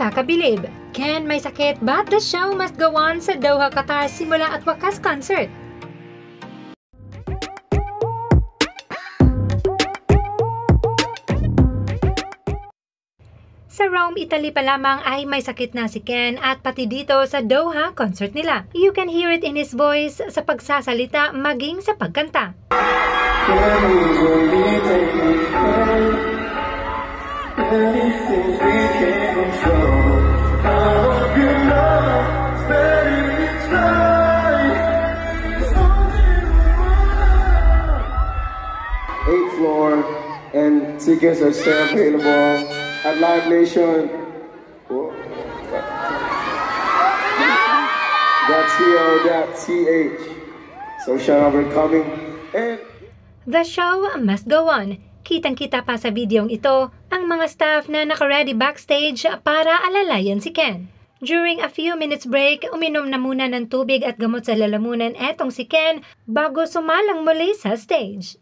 nakakabilib. Ken may sakit but the show must go on sa Doha, Qatar simula at wakas concert. Sa Rome, Italy pa lamang ay may sakit na si Ken at pati dito sa Doha concert nila. You can hear it in his voice sa pagsasalita maging sa pagkanta. Eighth floor and tickets are still available at Live Nation. .co.th. So shout out for coming. And the show must go on. Kitang-kita pa sa videong ito ang mga staff na naka-ready backstage para alalayan si Ken. During a few minutes break, uminom na muna ng tubig at gamot sa lalamunan etong si Ken bago sumalang muli sa stage.